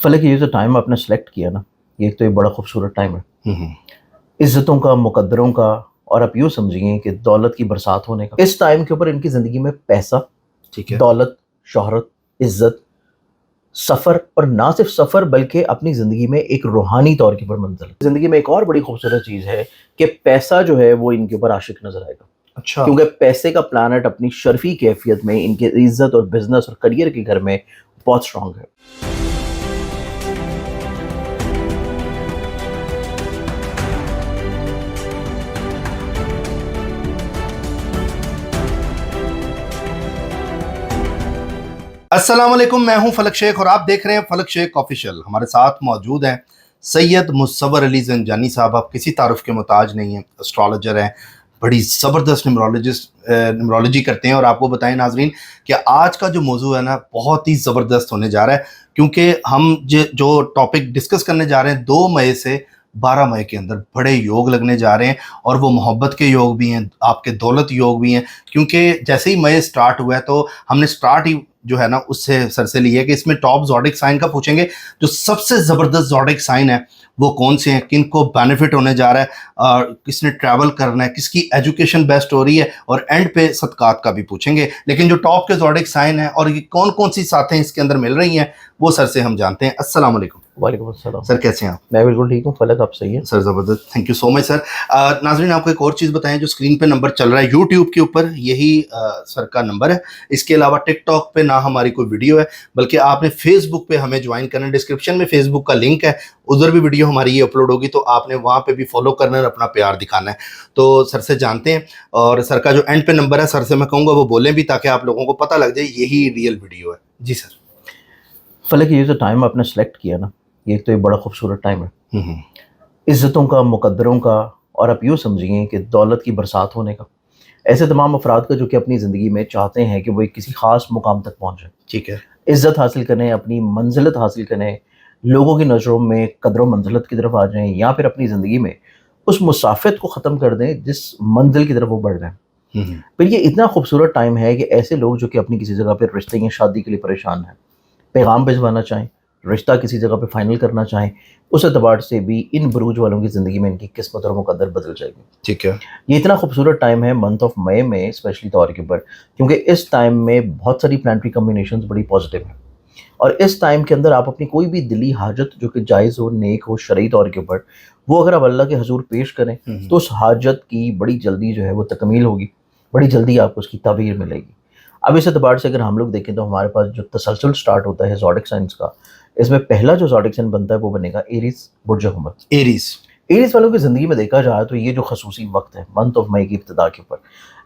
फलक ये जो टाइम आपने सेलेक्ट किया ना, ये एक तो ये बड़ा खूबसूरत टाइम है। इज्जतों का, मुकद्दरों का, और आप यूँ समझिए कि दौलत की बरसात होने का। इस टाइम के ऊपर इनकी ज़िंदगी में पैसा, ठीक है, दौलत, शोहरत, इज्जत, सफ़र, और ना सिर्फ सफ़र बल्कि अपनी ज़िंदगी में एक रूहानी तौर के ऊपर मंजिल। ज़िंदगी में एक और बड़ी खूबसूरत चीज़ है कि पैसा जो है वो इनके ऊपर आशिक नज़र आएगा, अच्छा, क्योंकि पैसे का प्लानट अपनी शर्फी कैफियत में इनके इज्जत और बिजनेस और करियर के घर में बहुत स्ट्रांग है। अस्सलाम वालेकुम, मैं हूं फलक शेख और आप देख रहे हैं फलक शेख ऑफिशियल। हमारे साथ मौजूद हैं सैयद मुसव्वर अली ज़ंजानी साहब। आप किसी तारुफ के मोहताज नहीं हैं, एस्ट्रोलॉजर हैं, बड़ी ज़बरदस्त न्यूमरोलॉजी करते हैं। और आपको बताएं नाजरीन कि आज का जो मौजू है ना, बहुत ही ज़बरदस्त होने जा रहा है, क्योंकि हम जो टॉपिक डिस्कस करने जा रहे हैं 2 मई से 12 मई के अंदर बड़े योग लगने जा रहे हैं, और वो मोहब्बत के योग भी हैं, आपके दौलत योग भी हैं। क्योंकि जैसे ही मई स्टार्ट हुआ है तो हमने स्टार्ट ही जो है ना उससे सर से लिया कि इसमें टॉप ज़ोडिक साइन का पूछेंगे, जो सबसे ज़बरदस्त ज़ोडिक साइन है वो कौन से हैं, किन को बेनिफिट होने जा रहा है, और किसने ट्रैवल करना है, किसकी एजुकेशन बेस्ट हो रही है, और एंड पे सदकात का भी पूछेंगे। लेकिन जो टॉप के ज़ोडिक साइन है और ये कौन कौन सी साथें इसके अंदर मिल रही हैं, वो सर से हम जानते हैं। अस्सलाम वालेकुम। वालेकुम अस्सलाम। सर कैसे हैं आप? मैं बिल्कुल ठीक हूँ फलक, आप सही है? सर ज़बरदस्त, thank you so much sir. नाजरीन आपको एक और चीज़ बताएं, जो स्क्रीन पे नंबर चल रहा है यूट्यूब के ऊपर, यही सर का नंबर है। इसके अलावा टिकटॉक पे ना हमारी कोई वीडियो है, बल्कि आपने फेसबुक पे हमें ज्वाइन करना है। डिस्क्रिप्शन में फेसबुक का लिंक है, उधर भी वीडियो हमारी ये अपलोड होगी, तो आपने वहाँ पे भी फॉलो करना है और अपना प्यार दिखाना है। तो सर से जानते हैं, और सर का जो एंड पे नंबर है, सर से मैं कहूँगा वो बोलें भी, ताकि आप लोगों को पता लग जाए यही रियल वीडियो है। जी सर। फलक ये जो टाइम आपने सेलेक्ट किया ना, ये एक तो ये बड़ा खूबसूरत टाइम है। इज्जतों का, मुकद्दरों का, और आप यूँ समझिए कि दौलत की बरसात होने का। ऐसे तमाम अफराद का जो कि अपनी ज़िंदगी में चाहते हैं कि वो एक किसी ख़ास मुकाम तक पहुँचें, ठीक है, इज़्ज़त हासिल करें, अपनी मंजिलत हासिल करें, लोगों की नज़रों में कदर मंजिलत की तरफ आ जाएँ, या फिर अपनी ज़िंदगी में उस मुसाफ़त को ख़त्म कर दें जिस मंजिल की तरफ वो बढ़ रहे हैं। फिर ये इतना खूबसूरत टाइम है कि ऐसे लोग जो कि अपनी किसी जगह पर रिश्ते या शादी के लिए परेशान हैं, पैगाम भिजवाना चाहें, रिश्ता किसी जगह पे फाइनल करना चाहें, उस एतबार से भी इन बरूज वालों की ज़िंदगी में इनकी किस्मत और मुकद्दर बदल जाएगी। ठीक है, ये इतना खूबसूरत टाइम है मंथ ऑफ मई में स्पेशली तौर के ऊपर, क्योंकि इस टाइम में बहुत सारी प्लानिटरी कॉम्बिनेशंस बड़ी पॉजिटिव हैं। और इस टाइम के अंदर आप अपनी कोई भी दिली हाजत जो कि जायज़ हो, नेक हो, शरई तौर के ऊपर, वो अगर आप अल्लाह के हजूर पेश करें तो उस हाजत की बड़ी जल्दी जो है वो तकमील होगी, बड़ी जल्दी आपको उसकी ताबीर मिलेगी। अब इस एतबार से अगर हम लोग देखें तो हमारे पास जो तसलसल स्टार्ट होता है ज़ोडिक साइंस का, इसमें पहला जो ज़ोडिक साइन बनता है वो बनेगा एरीज़, बुर्ज हुमर। एरीज़ वालों की ज़िंदगी में देखा जाए तो ये जो खसूसी वक्त है मंथ ऑफ मई की इब्तिदा के ऊपर,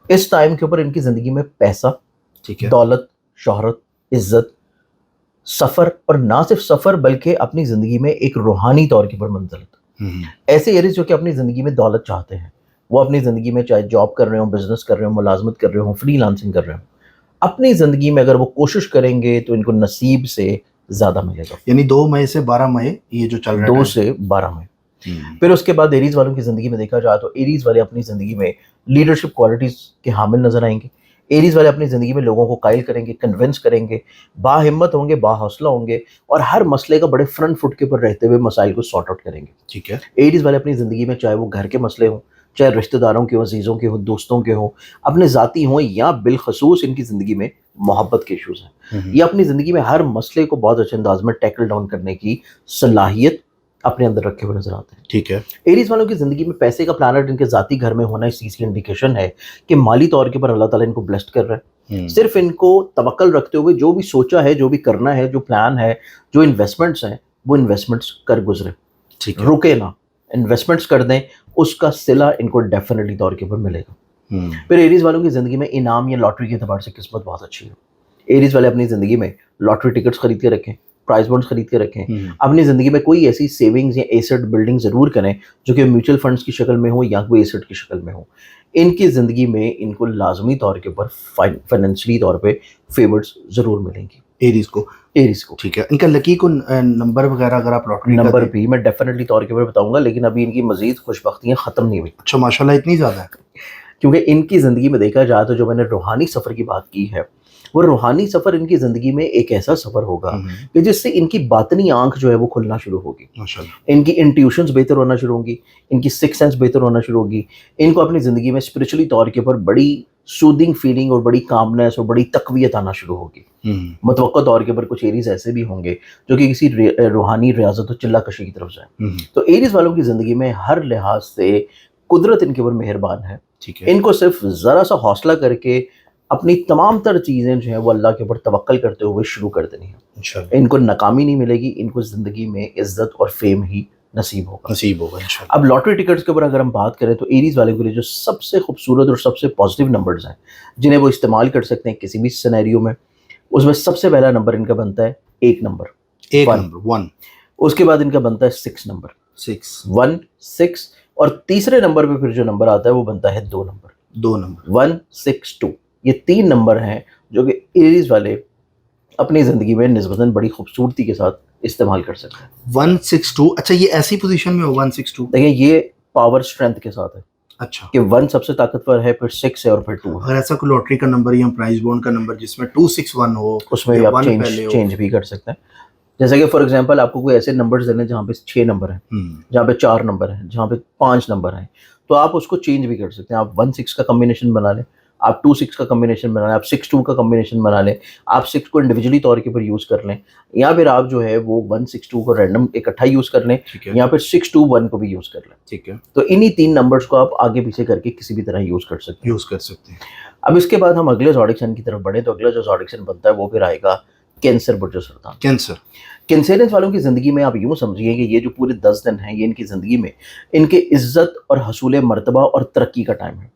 इस टाइम के ऊपर इनकी ज़िंदगी में पैसा, ठीक है, दौलत, शोहरत, इज्जत, सफ़र, और ना सिर्फ सफ़र बल्कि अपनी ज़िंदगी में एक रूहानी तौर के ऊपर मंजिलत। ऐसे एरीज़ जो कि अपनी ज़िंदगी में दौलत चाहते हैं, वो अपनी ज़िंदगी में चाहे जॉब कर रहे हो, बिजनेस कर रहे हो, मुलाजमत कर रहे हो, फ्रीलांसिंग कर रहे हो, अपनी ज़िंदगी में अगर वो कोशिश करेंगे तो इनको नसीब से ज़्यादा मिलेगा। यानी 2 मई से 12 मई ये जो चल रहा है 2 से 12 में। फिर उसके बाद एरीज़ वालों की ज़िंदगी में देखा जाए तो एरीज़ वाले अपनी ज़िंदगी में लीडरशिप क्वालिटीज़ के हामिल नज़र आएंगे। एरीज़ वाले अपनी ज़िंदगी में लोगों को कायल करेंगे, कन्विंस करेंगे, बाहिम्मत होंगे, बाहौसला होंगे, और हर मसले का बड़े फ्रंट फुट के ऊपर रहते हुए मसाइल को सॉर्ट आउट करेंगे। ठीक है, एरीज़ वाले अपनी ज़िंदगी में चाहे वो घर के मसले हों, चाहे रिश्तेदारों के हों, अजीज़ों के हों, दोस्तों के हों, अपने ज़ाती हों, या बिलखसूस इनकी ज़िंदगी में मोहब्बत के इशूज़ हैं, ये अपनी ज़िंदगी में हर मसले को बहुत अच्छे अंदाज में टैकल डाउन करने की सलाहियत अपने अंदर रखे हुए नजर आते हैं। ठीक है, एरीज़ वालों की ज़िंदगी में पैसे का प्लानट इनके ज़ाती घर में होना इस चीज़ की इंडिकेशन है कि माली तौर के ऊपर अल्लाह ताला इनको ब्लेस्ड कर रहा है। सिर्फ इनको तवक्कल रखते हुए जो भी सोचा है, जो भी करना है, जो प्लान है, जो इन्वेस्टमेंट्स हैं, वो इन्वेस्टमेंट्स कर गुजरे, ठीक है, रुके ना, इन्वेस्टमेंट्स कर दें, उसका सिला इनको डेफिनेटली तौर के ऊपर मिलेगा। फिर एरीज़ वालों की ज़िंदगी में इनाम या लॉटरी के अतबार से किस्मत बहुत अच्छी है। एरीज़ वाले अपनी ज़िंदगी में लॉटरी टिकट्स खरीद के रखें, प्राइस बॉन्ड्स खरीद के रखें, अपनी ज़िंदगी में कोई ऐसी सेविंग्स या एसेट बिल्डिंग ज़रूर करें जो कि म्यूचुअल फंड्स की शक्ल में हो या कोई एसेट की शक्ल में हो। इनकी ज़िंदगी में इनको लाजमी तौर के ऊपर फाइनेंशियली तौर पे फेवर्स ज़रूर मिलेंगी एरीज़ को। ठीक है, इनका लकी को नंबर वगैरह अगर आप लॉटरी नंबर भी मैं डेफिनेटली तौर के ऊपर बताऊंगा, लेकिन अभी इनकी मजीद खुशबख्तियाँ ख़त्म नहीं हुई। अच्छा, माशाल्लाह इतनी ज़्यादा है। क्योंकि इनकी ज़िंदगी में देखा जाए तो जो मैंने रूहानी सफ़र की बात की है, वो रूहानी सफ़र इनकी ज़िंदगी में एक ऐसा सफ़र होगा कि जिससे इनकी बातनी आँख जो है वो खुलना शुरू होगी, माशाल्लाह। इनकी इंट्यूशंस बेहतर होना शुरू होंगी, इनकी सिक्स सेंस बेहतर होना शुरू होगी, इनको अपनी ज़िंदगी में स्पिरिचुअली तौर के ऊपर बड़ी सूदिंग फीलिंग और बड़ी कामनेस और बड़ी तक़वियत आना शुरू होगी। मुतवक्का तौर के ऊपर कुछ एरीज़ ऐसे भी होंगे जो कि किसी रूहानी रियाज़त और चिल्ला कशी की तरफ जाएँ। तो एरीज़ वालों की ज़िंदगी में हर लिहाज से कुदरत इनके ऊपर मेहरबान है। ठीक है। इनको सिर्फ ज़रा सा हौसला करके अपनी तमाम तर चीज़ें जो हैं वो अल्लाह के ऊपर तवक्कल करते हुए शुरू कर देनी है। इंशाल्लाह इनको नाकामी नहीं मिलेगी, इनको ज़िंदगी में इज़्ज़त और फ़ेम ही नसीब होगा। नसीब होगा इंशाल्लाह। अब लॉटरी टिकट्स के ऊपर अगर हम बात करें तो एरीज़ वाले के लिए जो सबसे खूबसूरत और सबसे पॉजिटिव नंबर्स हैं जिन्हें वो इस्तेमाल कर सकते हैं किसी भी सिनेरियो में, उसमें सबसे पहला नंबर इनका बनता है 1 नंबर, एक One. नंबर 1 उसके बाद इनका बनता है 6 नंबर, 6 1 6, और तीसरे नंबर पे फिर जो नंबर आता है वो बनता है 2 नंबर, 2 नंबर 1 6 2। ये 3 नंबर हैं जो कि एरीज़ वाले अपनी ज़िंदगी में निस्बतन बड़ी खूबसूरती के साथ इस्तेमाल कर सकते हैं। 162। अच्छा, ये ऐसी पोजीशन में हो 162? देखिए ये पावर स्ट्रेंथ के साथ है अच्छा, कि 1 सबसे ताकतवर है, फिर 6 है और फिर 2 है। अगर ऐसा कोई लॉटरी का नंबर या प्राइस बॉन्ड का नंबर जिसमें 261 हो, उसमें भी या आप 1 पहले हो। चेंज भी कर सकते हैं। जैसे कि फॉर एग्जांपल आपको कोई ऐसे नंबर्स देने जहाँ पे 6 नंबर हैं, जहाँ पे 4 नंबर हैं, जहाँ पे 5 नंबर हैं, तो आप उसको चेंज भी कर सकते हैं। आप 1 6 का कॉम्बिनेशन बना लें, आप 2 6 का कॉम्बिनेशन बना लें, आप 6 2 का कॉम्बिनेशन बना लें, आप 6 को इंडिविजुअली तौर के ऊपर यूज़ कर लें, या फिर आप जो है वो 1 6 2 को रैंडम इकट्ठा यूज़ कर लें, ठीक है, या फिर 6 2 1 को भी यूज़ कर लें। ठीक है, तो इन्हीं 3 नंबर्स को आप आगे पीछे करके किसी भी तरह यूज़ कर सकते हैं। यूज कर सकते हैं। अब इसके बाद हम अगले ज़ोडिक साइन की तरफ बढ़ें तो अगला जो ज़ोडिक साइन बनता है वो फिर आएगा कैंसर बुर्ज सरतान। कैंसर। कैंसरियंस वालों की ज़िंदगी में आप यूँ समझिए कि ये जो पूरे 10 दिन हैं ये इनकी ज़िंदगी में इनके इज़्ज़त और हसूल मर्तबा और तरक्की का टाइम है।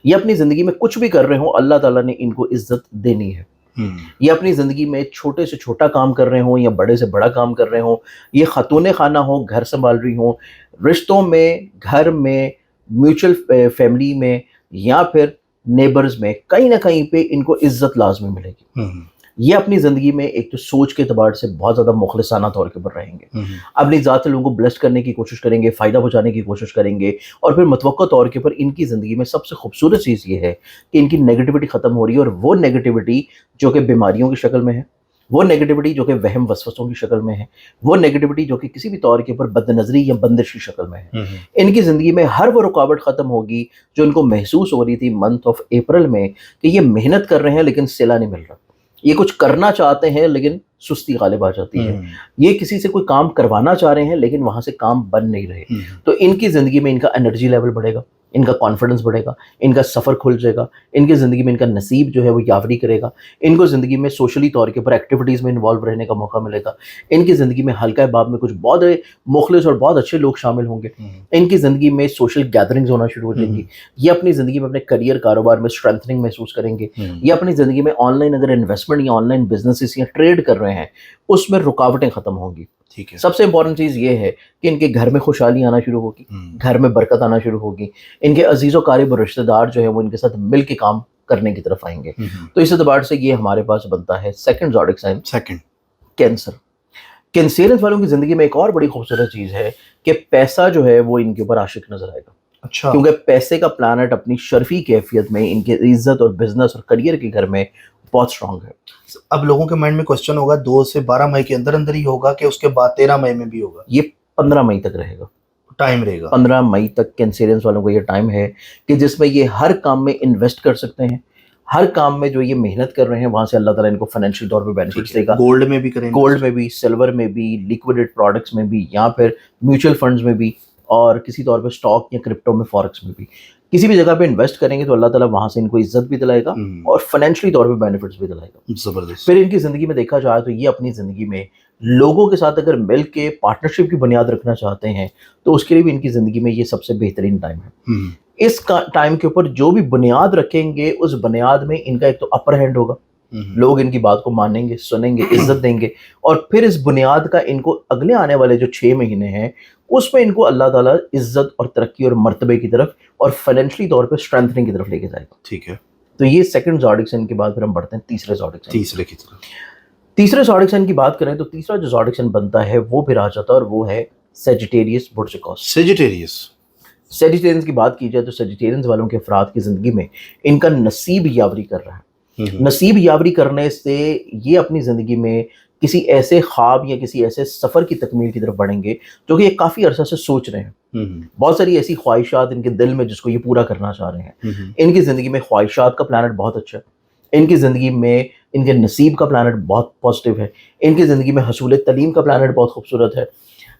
ये अपनी ज़िंदगी में कुछ भी कर रहे हों अल्लाह ताला ने इनको इज़्ज़त देनी है। ये अपनी ज़िंदगी में छोटे से छोटा काम कर रहे हों या बड़े से बड़ा काम कर रहे हों, ये खातून खाना हो, घर संभाल रही हों, रिश्तों में, घर में, म्यूचुअल फैमिली में, या फिर नेबर्स में, कहीं ना कहीं पे इनको इज़्ज़त लाजमी मिलेगी। ये अपनी ज़िंदगी में एक तो सोच के अतबार से बहुत ज़्यादा मुखलिसाना तौर के ऊपर रहेंगे, अपनी ज़ात से लोगों को ब्लेस करने की कोशिश करेंगे, फ़ायदा पहुँचाने की कोशिश करेंगे, और फिर मुतवक्का तौर के ऊपर इनकी ज़िंदगी में सबसे खूबसूरत चीज़ ये है कि इनकी नेगेटिविटी ख़त्म हो रही है, और वो नेगेटिविटी जो कि बीमारियों की शक्ल में है, वो नेगेटिविटी जो कि वहम वसवसों की शक्ल में है, वो नेगेटिविटी जो कि किसी भी तौर के ऊपर बदनज़री या बंदिश की शक्ल में है, इनकी ज़िंदगी में हर वो रुकावट ख़त्म होगी जो इनको महसूस हो रही थी मंथ ऑफ अप्रैल में कि ये मेहनत कर रहे हैं लेकिन सिला नहीं मिल रहा, ये कुछ करना चाहते हैं लेकिन सुस्ती गालिब आ जाती है, ये किसी से कोई काम करवाना चाह रहे हैं लेकिन वहाँ से काम बन नहीं रहे। तो इनकी ज़िंदगी में इनका एनर्जी लेवल बढ़ेगा, इनका कॉन्फिडेंस बढ़ेगा, इनका सफ़र खुल जाएगा, इनकी ज़िंदगी में इनका नसीब जो है वो यावरी करेगा, इनको ज़िंदगी में सोशली तौर के ऊपर एक्टिविटीज़ में इन्वॉल्व रहने का मौका मिलेगा, इनकी ज़िंदगी में हल्का बाब में कुछ बहुत मुखलिस और बहुत अच्छे लोग शामिल होंगे, इनकी ज़िंदगी में सोशल गैदरिंग्स होना शुरू हो जाएंगी, ये अपनी ज़िंदगी में अपने करियर कारोबार में स्ट्रेंथनिंग महसूस करेंगे, ये अपनी ज़िंदगी में ऑनलाइन अगर इन्वेस्टमेंट या ऑनलाइन बिजनेसेस या ट्रेड कर रहे हैं उसमें रुकावटें ख़त्म होंगी। ठीक है। सबसे इंपॉर्टेंट चीज़ ये है कि इनके घर में खुशहाली आना शुरू होगी, घर में बरकत आना शुरू होगी, इनके अजीज़ कारिब और रिश्तेदार जो है वो इनके साथ मिल के काम करने की तरफ आएंगे। तो इस एतबार से ये हमारे पास बनता है second zodiac sign, second cancer. Cancerians वालों की ज़िंदगी में एक और बड़ी खूबसूरत चीज़ है कि पैसा जो है वो इनके ऊपर आशिक नजर आएगा। अच्छा, क्योंकि पैसे का प्लानट अपनी शर्फी कैफियत में इनके इज्जत और बिजनेस और करियर के घर में बहुत स्ट्रांग है। अब लोगों के माइंड में क्वेश्चन होगा 2 से 12 मई के अंदर अंदर ही होगा कि उसके बाद 13 मई में भी होगा? ये 15 मई तक रहेगा, टाइम रहेगा। 15 मई तक कैंसरियंस वालों को ये टाइम है कि जिसमें ये हर काम में इन्वेस्ट कर सकते हैं, हर काम में जो ये मेहनत कर रहे हैं वहाँ से अल्लाह ताला इनको फाइनेंशियल तौर पे बेनिफिट्स देगा। गोल्ड में भी करेंगे, गोल्ड में भी, सिल्वर में भी, लिक्विडेड प्रोडक्ट्स में भी, या फिर म्यूचुअल फंड्स में भी, और किसी तौर पे स्टॉक या क्रिप्टो में, फॉरेक्स में भी, किसी भी जगह पे इन्वेस्ट करेंगे तो अल्लाह ताला वहाँ से इनको इज्जत भी दिलाएगा और फाइनेंशियली तौर पे बेनिफिट्स भी दिलाएगा। जबरदस्त। फिर इनकी ज़िंदगी में देखा जाए तो ये अपनी ज़िंदगी में लोगों के साथ अगर मिल के पार्टनरशिप की बुनियाद रखना चाहते हैं तो उसके लिए भी इनकी ज़िंदगी में ये सबसे बेहतरीन टाइम है। इस टाइम के ऊपर जो भी बुनियाद रखेंगे उस बुनियाद में इनका एक तो अपर हैंड होगा, लोग इनकी बात को मानेंगे, सुनेंगे, इज्जत देंगे, और फिर इस बुनियाद का इनको अगले आने वाले जो 6 महीने हैं उसमें इनको अल्लाह ताला इज्जत और तरक्की और मर्तबे की तरफ और फाइनेंशियली तौर पे स्ट्रेंथनिंग की तरफ लेके जाएगा। ठीक है। तो ये सेकंड ज़ोडिक साइन के बाद फिर हम बढ़ते हैं तीसरे ज़ोडिक साइन। तीसरे की तरफ। तीसरे ज़ोडिक साइन की बात करें तो तीसरा जो ज़ोडिक साइन बनता है वो फिर आ जाता है और वो है सेजिटेरियस बुर्ज। सेजिटेरियस। सेजिटेरियंस की बात की जाए तो सेजिटेरियंस वालों के अफराद की ज़िंदगी में इनका नसीब यावरी कर रहा है। نصیب یاوری کرنے سے یہ اپنی زندگی میں کسی ایسے خواب یا کسی ایسے سفر کی تکمیل کی طرف بڑھیں گے جو کہ یہ کافی عرصہ سے سوچ رہے ہیں. بہت ساری ایسی خواہشات ان کے دل میں جس کو یہ پورا کرنا چاہ رہے ہیں. ان کی زندگی میں خواہشات کا پلانٹ بہت اچھا ہے. ان کی زندگی میں ان کے نصیب کا پلانٹ بہت پازیٹیو ہے. ان کی زندگی میں حصول تعلیم کا پلانٹ بہت خوبصورت ہے.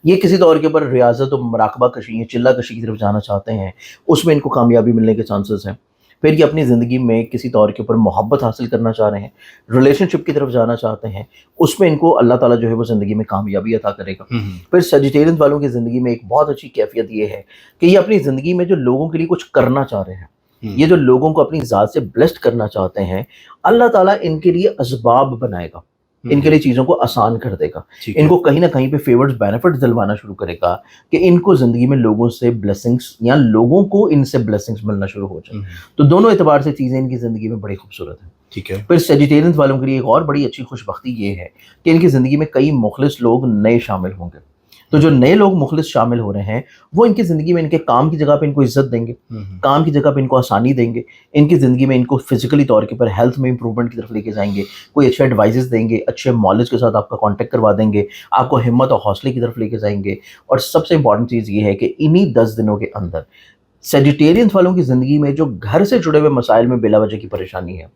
یہ کسی طور کے اوپر ریاضت و مراقبہ کشی یا چلہ کشی کی طرف جانا چاہتے ہیں, اس میں ان کو کامیابی ملنے کے چانسز ہیں. پھر یہ اپنی زندگی میں کسی طور کے اوپر محبت حاصل کرنا چاہ رہے ہیں, ریلیشن شپ کی طرف جانا چاہتے ہیں, اس میں ان کو اللہ تعالیٰ جو ہے وہ زندگی میں کامیابی عطا کرے گا. پھر سیجیٹیرینز والوں کی زندگی میں ایک بہت اچھی کیفیت یہ ہے کہ یہ اپنی زندگی میں جو لوگوں کے لیے کچھ کرنا چاہ رہے ہیں, یہ جو لوگوں کو اپنی ذات سے بلیسڈ کرنا چاہتے ہیں, اللہ تعالیٰ ان کے لیے اسباب بنائے گا, ان کے لیے چیزوں کو آسان کر دے گا, ان کو کہیں نہ کہیں پہ فیورز بینیفٹس دلوانا شروع کرے گا کہ ان کو زندگی میں لوگوں سے بلیسنگس یا لوگوں کو ان سے بلیسنگس ملنا شروع ہو جائے. تو دونوں اعتبار سے چیزیں ان کی زندگی میں بڑی خوبصورت ہیں. ٹھیک ہے. پھر سیجیٹیرینز والوں کے لیے ایک اور بڑی اچھی خوش بختی یہ ہے کہ ان کی زندگی میں کئی مخلص لوگ نئے شامل ہوں گے. تو جو نئے لوگ مخلص شامل ہو رہے ہیں وہ ان کی زندگی میں ان کے کام کی جگہ پہ ان کو عزت دیں گے, کام کی جگہ پہ ان کو آسانی دیں گے, ان کی زندگی میں ان کو فزیکلی طور کے پر ہیلتھ میں امپرومنٹ کی طرف لے کے جائیں گے, کوئی اچھے ایڈوائزز دیں گے, اچھے مالج کے ساتھ آپ کا کانٹیکٹ کروا دیں گے, آپ کو ہمت اور حوصلے کی طرف لے کے جائیں گے. اور سب سے امپورٹنٹ چیز یہ ہے کہ انہی 10 دنوں کے اندر سیجیٹیرینز والوں کی زندگی میں جو گھر سے جڑے ہوئے مسائل میں بلا وجہ کی پریشانی ہے,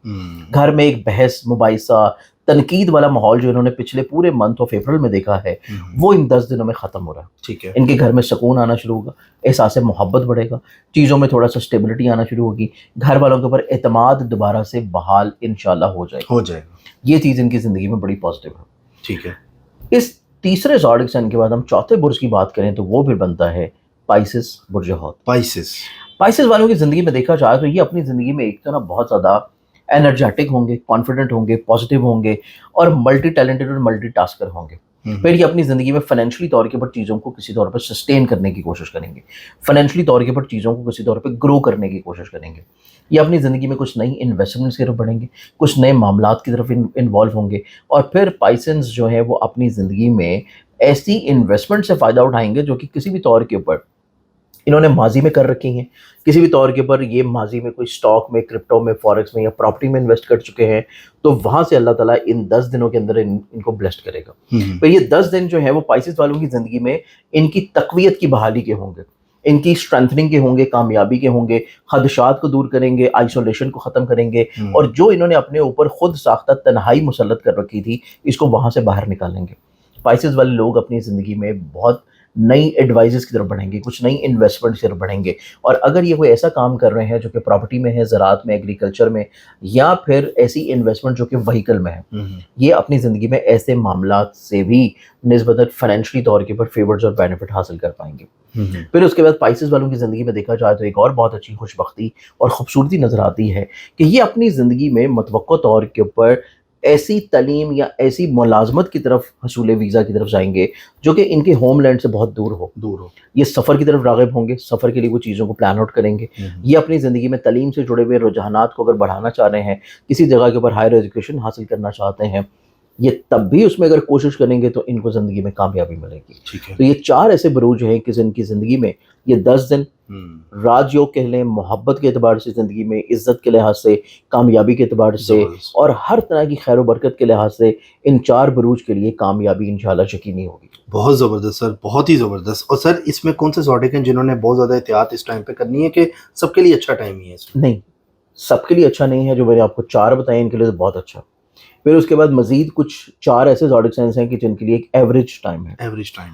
گھر میں ایک بحث مباحثہ تنقید والا ماحول جو انہوں نے پچھلے پورے منتھ آف اپریل میں دیکھا ہے, وہ ان 10 دنوں میں ختم ہو رہا ہے. ٹھیک ہے. ان کے گھر میں سکون آنا شروع ہوگا, احساس محبت بڑھے گا, چیزوں میں تھوڑا سا اسٹیبلٹی آنا شروع ہوگی, گھر والوں کے اوپر اعتماد دوبارہ سے بحال انشاءاللہ ہو جائے گا. یہ چیز ان کی زندگی میں بڑی پازیٹیو ہے. ٹھیک ہے. اس تیسرے زوڈک سائن کے بعد ہم چوتھے برج کی بات کریں تو وہ پھر بنتا ہے پائسس برج حوت. پائسس والوں کی زندگی میں دیکھا جائے تو یہ اپنی زندگی میں ایک تو نا بہت زیادہ انرجیٹک ہوں گے, کانفیڈنٹ ہوں گے, پازیٹیو ہوں گے اور ملٹی ٹیلنٹڈ اور ملٹی ٹاسکر ہوں گے. پھر یہ اپنی زندگی میں فائنینشلی طور کے اوپر چیزوں کو کسی طور پر سسٹین کرنے کی کوشش کریں گے, فائنینشلی طور کے اوپر چیزوں کو کسی طور پہ گرو کرنے کی کوشش کریں گے. یہ اپنی زندگی میں کچھ نئی انویسٹمنٹس کی طرف بڑھیں گے, کچھ نئے معاملات کی طرف انوالو ہوں گے. اور پھر پائسنز جو ہے وہ اپنی زندگی میں ایسی انویسٹمنٹ سے فائدہ اٹھائیں گے جو کہ کسی بھی طور کے اوپر انہوں نے ماضی میں کر رکھی ہیں, کسی بھی طور کے اوپر یہ ماضی میں کوئی سٹاک میں, کرپٹو میں, فارکس میں یا پراپرٹی میں انویسٹ کر چکے ہیں, تو وہاں سے اللہ تعالیٰ ان 10 دنوں کے اندر ان کو بلیسڈ کرے گا. پھر یہ 10 دن جو ہے وہ پائسس والوں کی زندگی میں ان کی تقویت کی بحالی کے ہوں گے, ان کی اسٹرینتھننگ کے ہوں گے, کامیابی کے ہوں گے, خدشات کو دور کریں گے, آئسولیشن کو ختم کریں گے, اور جو انہوں نے اپنے اوپر خود ساختہ تنہائی مسلط کر رکھی تھی اس کو وہاں سے باہر نکالیں گے. پائسس والے لوگ اپنی زندگی میں بہت نئی ایڈوائزز کی طرف بڑھیں گے, کچھ نئی انویسٹمنٹس کی طرف بڑھیں گے. اور اگر یہ کوئی ایسا کام کر رہے ہیں جو کہ پراپرٹی میں ہے, زراعت میں, ایگریکلچر میں, یا پھر ایسی انویسٹمنٹ جو کہ وہیکل میں ہے, یہ اپنی زندگی میں ایسے معاملات سے بھی نسبتاً فائنینشلی طور کے اوپر فیورز اور بینیفٹ حاصل کر پائیں گے. پھر اس کے بعد پائسس والوں کی زندگی میں دیکھا جائے تو ایک اور بہت اچھی خوش بختی اور خوبصورتی نظر آتی ہے کہ یہ اپنی زندگی میں متوقع طور کے اوپر ایسی تعلیم یا ایسی ملازمت کی طرف حصول ویزا کی طرف جائیں گے جو کہ ان کے ہوم لینڈ سے بہت دور ہو. یہ سفر کی طرف راغب ہوں گے, سفر کے لیے وہ چیزوں کو پلان آؤٹ کریں گے. یہ اپنی زندگی میں تعلیم سے جڑے ہوئے رجحانات کو اگر بڑھانا چاہ رہے ہیں, کسی جگہ کے اوپر ہائر ایجوکیشن حاصل کرنا چاہتے ہیں, یہ تب بھی اس میں اگر کوشش کریں گے تو ان کو زندگی میں کامیابی ملے گی. تو یہ 4 ایسے بروج ہیں کہ جن کی زندگی میں یہ 10 دن راج یوگ کہہ لیں, محبت کے اعتبار سے زندگی میں, عزت کے لحاظ سے, کامیابی کے اعتبار سے, اور ہر طرح کی خیر و برکت کے لحاظ سے ان 4 بروج کے لیے کامیابی انشاءاللہ یقینی ہوگی. بہت زبردست سر, بہت ہی زبردست. اور سر اس میں کون سے زوڈک ہیں جنہوں نے بہت زیادہ احتیاط اس ٹائم پہ کرنی ہے کہ سب کے لیے اچھا ٹائم ہی ہے؟ نہیں, سب کے لیے اچھا نہیں ہے. جو میں نے آپ کو 4 بتائے ان کے لیے تو بہت اچھا. پھر اس کے بعد مزید کچھ 4 ایسے زوڈک سائنس ہیں کہ جن کے لیے ایک ایوریج ٹائم ہے.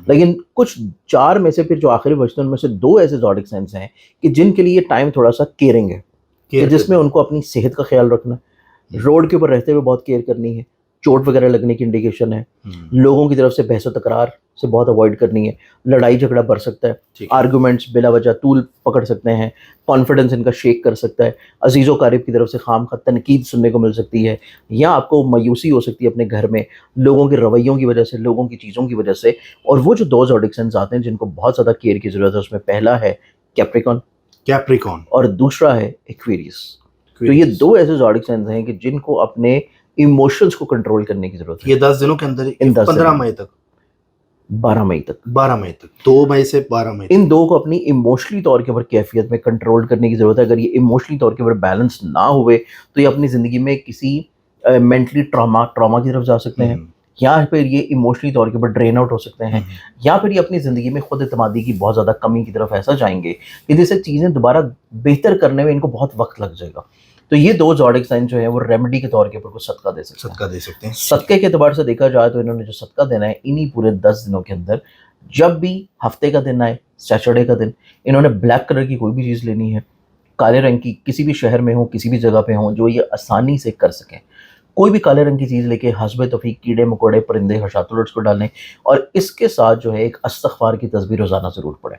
لیکن کچھ 4 میں سے پھر جو آخری بچتے ہیں ان میں سے 2 ایسے زوڈک سائنس ہیں کہ جن کے لیے ٹائم تھوڑا سا کیئرنگ ہے, کہ جس میں ان کو اپنی صحت کا خیال رکھنا ہے, روڈ کے اوپر رہتے ہوئے بہت کیئر کرنی ہے, چوٹ وغیرہ لگنے کی انڈیکیشن ہے, لوگوں کی طرف سے بحث و تکرار سے بہت اوائڈ کرنی ہے, لڑائی جھگڑا بڑھ سکتا ہے, آرگومنٹس بلا وجہ طول پکڑ سکتے ہیں, کانفیڈنس ان کا شیک کر سکتا ہے, عزیز و قارب کی طرف سے خام خواہ تنقید سننے کو مل سکتی ہے, یا آپ کو مایوسی ہو سکتی ہے اپنے گھر میں لوگوں کے رویوں کی وجہ سے, لوگوں کی چیزوں کی وجہ سے. اور وہ جو 2 زوڈک سائنس آتے ہیں جن کو بہت زیادہ کیئر کی ضرورت ہے, اس میں پہلا ہے کیپریکون اور دوسرا ہے ایکویریس. تو یہ 2 ایسے زوڈک سائنس ہیں کہ جن کو اپنے ایموشنز کو کنٹرول کرنے کی ضرورت ہے. یہ 10 دنوں کے اندر, 15 مئی تک 12 मई तक। 12 मई तक, 2 मई से 12 मई इन दो को अपनी इमोशनली तौर के ऊपर कैफियत में कंट्रोल करने की ज़रूरत है। अगर ये इमोशनली तौर के ऊपर बैलेंस ना हुए तो ये अपनी ज़िंदगी में किसी मेंटली ट्रॉमा की तरफ जा सकते हैं, या फिर ये इमोशनली तौर के ऊपर ड्रेन आउट हो सकते हैं, या फिर ये अपनी ज़िंदगी में खुद एतमादी की बहुत ज़्यादा कमी की तरफ ऐसा जाएंगे कि जिससे चीज़ें दोबारा बेहतर करने में इनको बहुत वक्त लग जाएगा। तो ये दो ज़ोडिएक साइन जो है वो रेमेडी के तौर के ऊपर कुछ सदका दे सकते हैं। सदका दे सकते हैं। सदक़े के एतबार से देखा जाए तो इन्होंने जो सदका देना है इन्हीं पूरे 10 दिनों के अंदर, जब भी हफ्ते का दिन आए, सैटरडे का दिन, इन्होंने ब्लैक कलर की कोई भी चीज़ लेनी है, काले रंग की किसी भी शहर में हो, किसी भी जगह पे हो, जो ये आसानी से कर सकें। कोई भी काले रंग की चीज़ लेके हस्बे तौफीक कीड़े मकोड़े परिंदे हशातुल को डालें, और इसके साथ जो है एक इस्तग़फ़ार की तस्बीह रोज़ाना ज़रूर पढ़ें।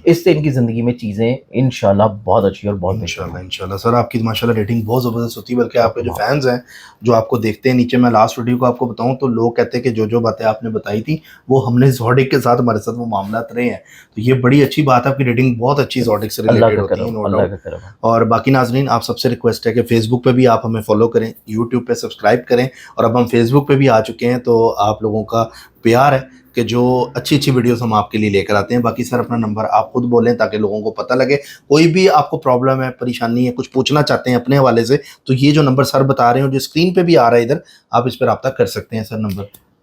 इससे इनकी ज़िंदगी में चीज़ें इंशाल्लाह बहुत अच्छी और बहुत इंशाल्लाह इंशाल्लाह। सर आपकी माशाल्लाह रेटिंग बहुत ज़बरदस्त होती है, बल्कि आपके जो फैंस हैं जो आपको देखते हैं, नीचे मैं लास्ट वीडियो को आपको बताऊं तो लोग कहते हैं कि जो जो बातें आपने बताई थी वो हमने ज़ोडिएक के साथ, हमारे साथ वो मामलात रहे हैं। तो ये बड़ी अच्छी बात है, आपकी रेटिंग बहुत अच्छी ज़ोडिएक से रिलेटेड होती है, नो डाउट। और बाकी नाज़रीन आप सबसे रिक्वेस्ट है कि फेसबुक पे भी आप हमें फॉलो करें, यूट्यूब पे सब्सक्राइब करें, और अब हम फेसबुक पे भी आ चुके हैं। तो आप लोगों का प्यार है कि जो अच्छी अच्छी वीडियोस हम आपके लिए लेकर आते हैं। बाकी सर अपना नंबर आप खुद बोलें ताकि लोगों को पता लगे, कोई भी आपको प्रॉब्लम है, परेशानी है, कुछ पूछना चाहते हैं अपने हवाले से, तो ये जो नंबर सर बता रहे हैं जो स्क्रीन पे भी आ रहा है इधर, आप इस पर रब्ता कर सकते हैं। सर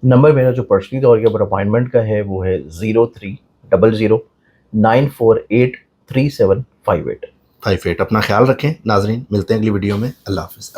नंबर मेरा जो पर्सनली तौर के ऊपर अपॉइंटमेंट का है वो है 030094837585। अपना ख्याल रखें नाजरीन, मिलते हैं अगली वीडियो में। अल्लाह हाफिज़।